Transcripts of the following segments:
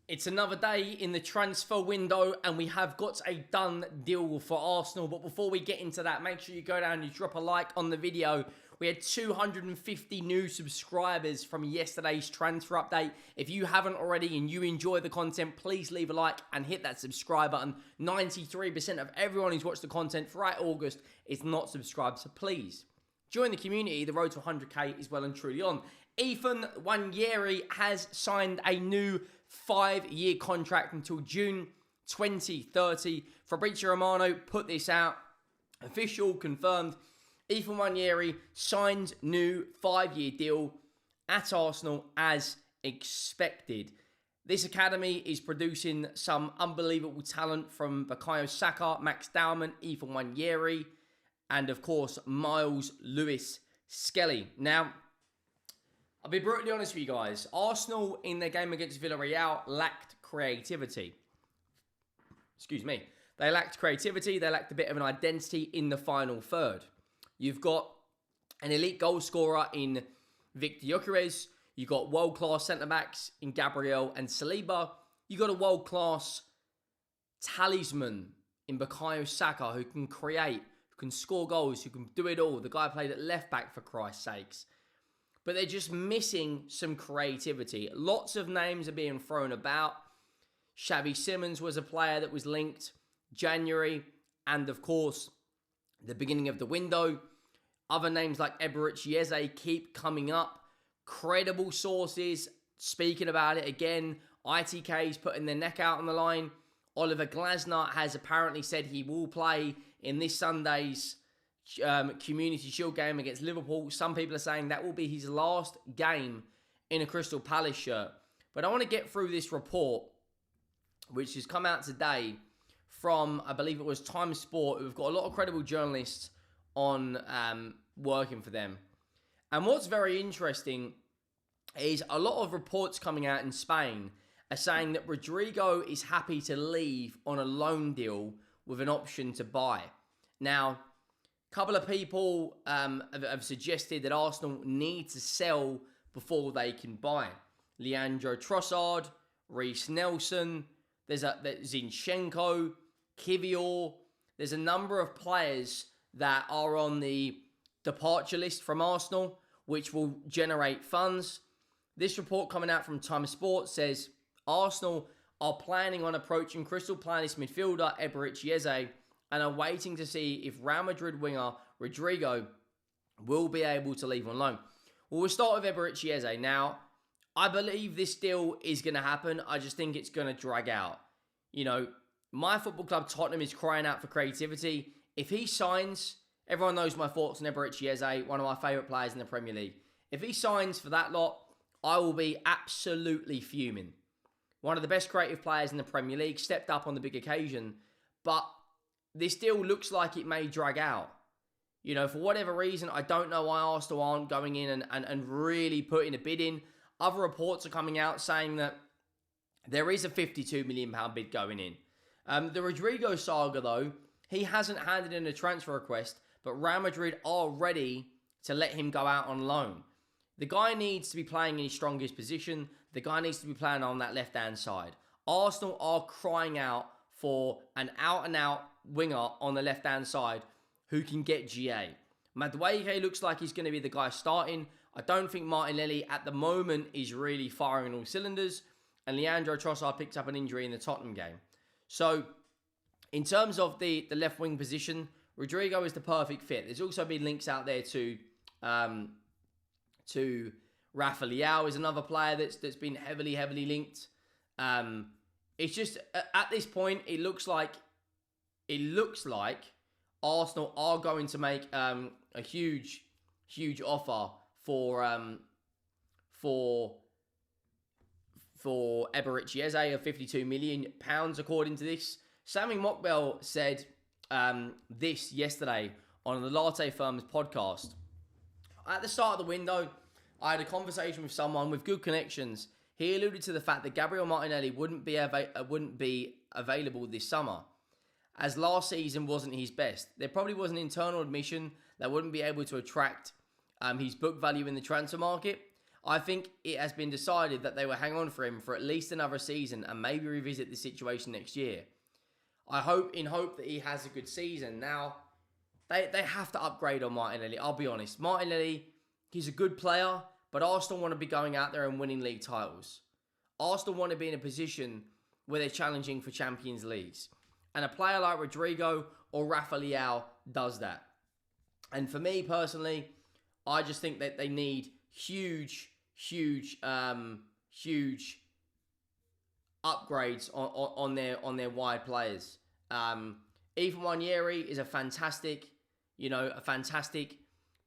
It's another day in the transfer window and we have got a done deal for Arsenal. But before we get into that, make sure you go down and you drop a like on the video. We had 250 new subscribers from yesterday's transfer update. If you haven't already and you enjoy the content, please leave a like and hit that subscribe button. 93% of everyone who's watched the content throughout August is not subscribed, so please join the community. The road to 100k is well and truly on. Ethan Nwaneri has signed a new 5-year contract until June 2030. Fabrizio Romano put this out. Official, confirmed. Ethan Nwaneri signs new 5-year deal at Arsenal as expected. This academy is producing some unbelievable talent from Bukayo Saka, Max Dowman, Ethan Nwaneri, and of course, Miles Lewis-Skelly. Now, I'll be brutally honest with you guys. Arsenal, in their game against Villarreal, lacked creativity. Excuse me. They lacked creativity. They lacked a bit of an identity in the final third. You've got an elite goal scorer in Victor Gyökeres. You've got world-class centre-backs in Gabriel and Saliba. You've got a world-class talisman in Bukayo Saka who can create, who can score goals, who can do it all. The guy played at left-back, for Christ's sakes. But they're just missing some creativity. Lots of names are being thrown about. Xavi Simons was a player that was linked January and, of course, the beginning of the window. Other names like Eberechi Eze keep coming up. Credible sources speaking about it again. ITK's putting their neck out on the line. Oliver Glasner has apparently said he will play in this Sunday's Community Shield game against Liverpool. Some people are saying that will be his last game in a Crystal Palace shirt. But I want to get through this report, which has come out today from, I believe it was Time Sport, who've got a lot of credible journalists on working for them. And what's very interesting is a lot of reports coming out in Spain are saying that Rodrygo is happy to leave on a loan deal with an option to buy. Now, a couple of people have suggested that Arsenal need to sell before they can buy. Leandro Trossard, Reece Nelson, there's Zinchenko, Kivior. There's a number of players that are on the departure list from Arsenal, which will generate funds. This report coming out from Time Sport says Arsenal are planning on approaching Crystal Palace midfielder Eberechi Eze and are waiting to see if Real Madrid winger Rodrygo will be able to leave on loan. Well, we'll start with Eberechi Eze. Now, I believe this deal is going to happen. I just think it's going to drag out. You know, my football club Tottenham is crying out for creativity. If he signs, everyone knows my thoughts on Eberechi Eze, one of my favourite players in the Premier League. If he signs for that lot, I will be absolutely fuming. One of the best creative players in the Premier League, stepped up on the big occasion, but this deal looks like it may drag out. You know, for whatever reason, I don't know why Arsenal aren't going in and really putting a bid in. Other reports are coming out saying that there is a £52 million bid going in. The Rodrygo saga, though, he hasn't handed in a transfer request, but Real Madrid are ready to let him go out on loan. The guy needs to be playing in his strongest position. The guy needs to be playing on that left-hand side. Arsenal are crying out for an out-and-out winger on the left-hand side who can get GA. Madueke looks like he's going to be the guy starting. I don't think Martinelli at the moment is really firing on all cylinders. And Leandro Trossard picked up an injury in the Tottenham game. So, in terms of the left wing position, Rodrygo is the perfect fit. There's also been links out there to Rafa Leao is another player that's been heavily linked. It's just at this point it looks like Arsenal are going to make a huge offer for Eberechi Eze of £52 million, according to this. Sammy Mockbell said this yesterday on the Latte Firm's podcast. At the start of the window, I had a conversation with someone with good connections. He alluded to the fact that Gabriel Martinelli wouldn't be available this summer, as last season wasn't his best. There probably was an internal admission that wouldn't be able to attract his book value in the transfer market. I think it has been decided that they will hang on for him for at least another season and maybe revisit the situation next year. I hope that he has a good season. Now, they have to upgrade on Martinelli. I'll be honest. Martinelli, he's a good player, but Arsenal want to be going out there and winning league titles. Arsenal want to be in a position where they're challenging for Champions Leagues. And a player like Rodrygo or Rafael does that. And for me personally, I just think that they need huge upgrades on their wide players. Ethan Nwaneri is a fantastic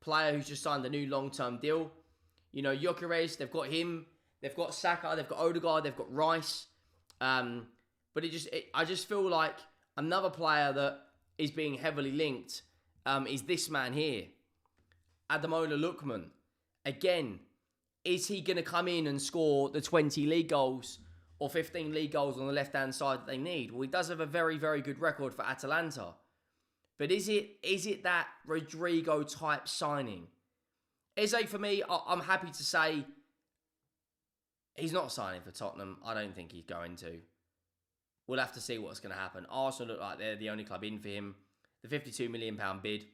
player who's just signed a new long-term deal. Gyökeres, they've got him, they've got Saka, they've got Odegaard, they've got Rice. But I just feel like another player that is being heavily linked is this man here, Ademola Lookman. Again, is he going to come in and score the 20 league goals or 15 league goals on the left-hand side that they need? Well, he does have a very, very good record for Atalanta. But is it that Rodrygo type signing? Eze, for me, I'm happy to say he's not signing for Tottenham. I don't think he's going to. We'll have to see what's going to happen. Arsenal look like they're the only club in for him. The £52 million bid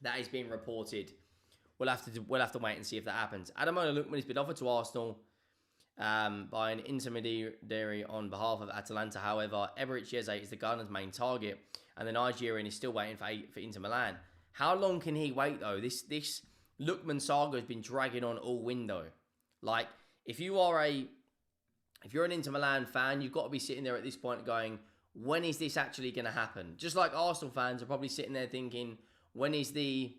that is being reported. We'll have to wait and see if that happens. Ademola Lookman has been offered to Arsenal by an intermediary on behalf of Atalanta. However, Eberechi Eze is the Gunners' main target, and the Nigerian is still waiting for Inter Milan. How long can he wait though? This Lookman saga has been dragging on all window. Like, if you're an Inter Milan fan, you've got to be sitting there at this point going, when is this actually going to happen? Just like Arsenal fans are probably sitting there thinking, when is the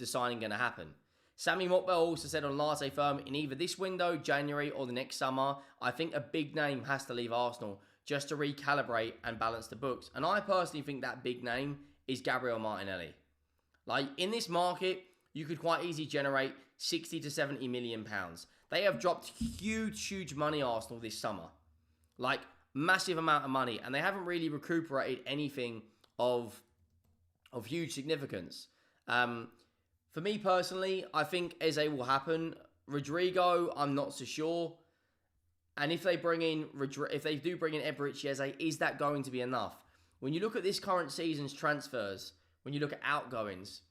signing going to happen? Sammy Mokbel also said on Latte Firm, in either this window, January, or the next summer, I think a big name has to leave Arsenal just to recalibrate and balance the books. And I personally think that big name is Gabriel Martinelli. Like, in this market, you could quite easily generate 60 to 70 million pounds. They have dropped huge money, Arsenal, this summer. Like, massive amount of money. And they haven't really recuperated anything of huge significance. For me personally, I think Eze will happen. Rodrygo, I'm not so sure. And if they do bring in Eberechi Eze, is that going to be enough? When you look at this current season's transfers, when you look at outgoings,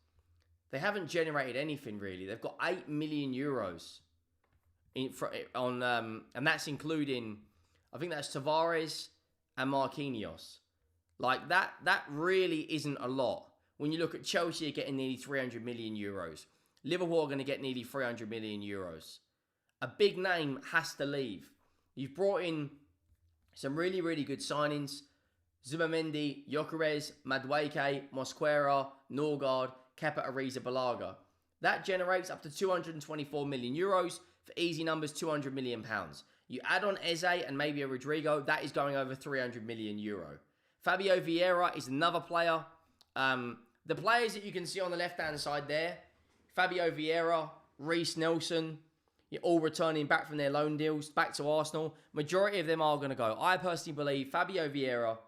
they haven't generated anything really. They've got 8 million euros and that's including, I think that's Tavares and Marquinhos. Like, that really isn't a lot. When you look at Chelsea, are getting nearly 300 million euros. Liverpool are going to get nearly 300 million euros. A big name has to leave. You've brought in some really good signings. Zubimendi, Gyökeres, Madueke, Mosquera, Norgard, Kepa Arrizabalaga. That generates up to 224 million euros. For easy numbers, 200 million pounds. You add on Eze and maybe a Rodrygo, that is going over 300 million euro. Fabio Vieira is another player. The players that you can see on the left-hand side there, Fabio Vieira, Reece Nelson, you're all returning back from their loan deals, back to Arsenal. Majority of them are going to go. I personally believe Fabio Vieira,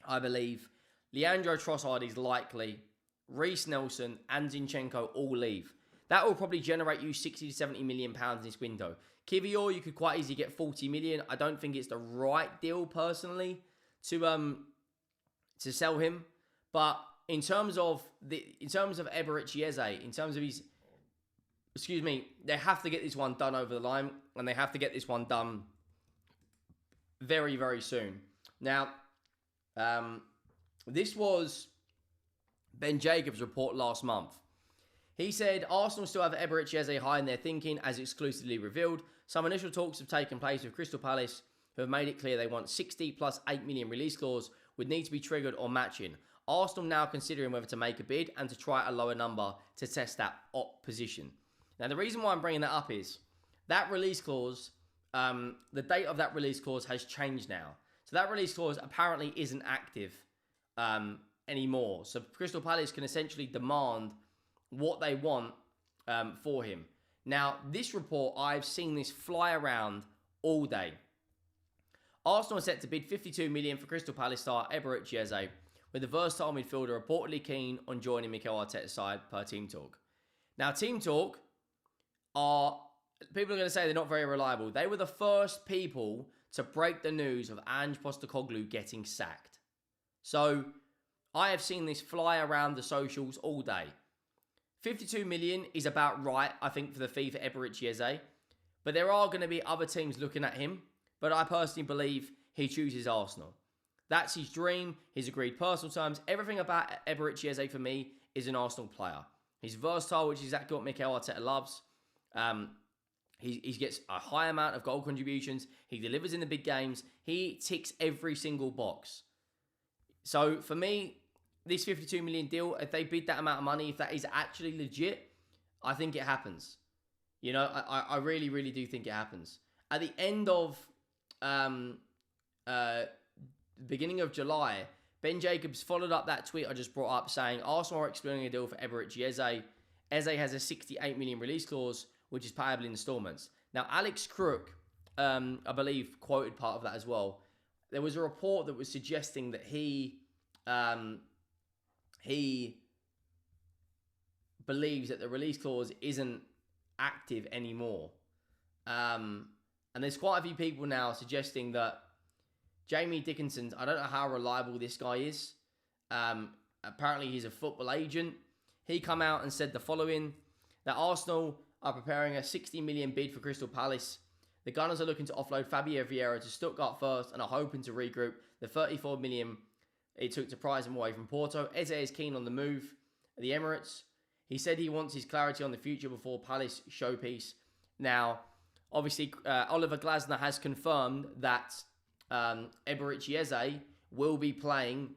I believe Leandro Trossard is likely, Reece Nelson and Zinchenko all leave. That will probably generate you 60 to 70 million pounds in this window. Kivior, you could quite easily get 40 million. I don't think it's the right deal personally to sell him. But in terms of Eberechi Eze, in terms of his, they have to get this one done over the line, and they have to get this one done very soon. Now, this was Ben Jacobs' report last month. He said, Arsenal still have Eberechi Eze high in their thinking, as exclusively revealed. Some initial talks have taken place with Crystal Palace, who have made it clear they want 60 plus 8 million release clause, would need to be triggered or matching. Arsenal now considering whether to make a bid and to try a lower number to test that op position. Now, the reason why I'm bringing that up is that release clause, the date of that release clause has changed now. So that release clause apparently isn't active anymore. So Crystal Palace can essentially demand what they want for him. Now, this report, I've seen this fly around all day. Arsenal are set to bid 52 million for Crystal Palace star Eberechi Eze, with the versatile midfielder reportedly keen on joining Mikel Arteta's side per Team Talk. Now, Team Talk people are going to say they're not very reliable. They were the first people to break the news of Ange Postecoglou getting sacked. So, I have seen this fly around the socials all day. 52 million is about right, I think, for the fee for Eberechi Eze. But there are going to be other teams looking at him. But I personally believe he chooses Arsenal. That's his dream, his agreed personal terms. Everything about Eberechi Eze for me is an Arsenal player. He's versatile, which is exactly what Mikel Arteta loves. He gets a high amount of goal contributions. He delivers in the big games. He ticks every single box. So for me, this 52 million deal, if they bid that amount of money, if that is actually legit, I think it happens. You know, I really, really do think it happens. At the end of beginning of July, Ben Jacobs followed up that tweet I just brought up saying Arsenal are exploring a deal for Eberechi Eze. Eze has a 68 million release clause, which is payable in installments. Now, Alex Crook, I believe, quoted part of that as well. There was a report that was suggesting that he believes that the release clause isn't active anymore. And there's quite a few people now suggesting that Jamie Dickinson's, I don't know how reliable this guy is. Apparently he's a football agent. He come out and said the following, that Arsenal are preparing a 60 million bid for Crystal Palace. The Gunners are looking to offload Fabio Vieira to Stuttgart first and are hoping to regroup the 34 million it took to prize him away from Porto. Eze is keen on the move at the Emirates. He said he wants his clarity on the future before Palace showpiece. Now, obviously, Oliver Glasner has confirmed that Eberechi Eze will be playing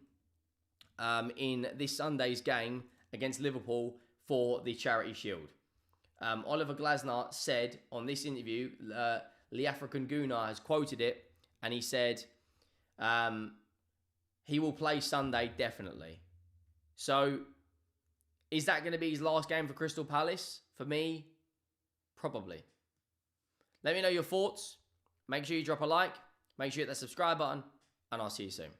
in this Sunday's game against Liverpool for the Charity Shield. Oliver Glasner said on this interview, the African Guna has quoted it, and he said he will play Sunday definitely. So, is that going to be his last game for Crystal Palace? For me, probably. Let me know your thoughts. Make sure you drop a like. Make sure you hit that subscribe button. And I'll see you soon.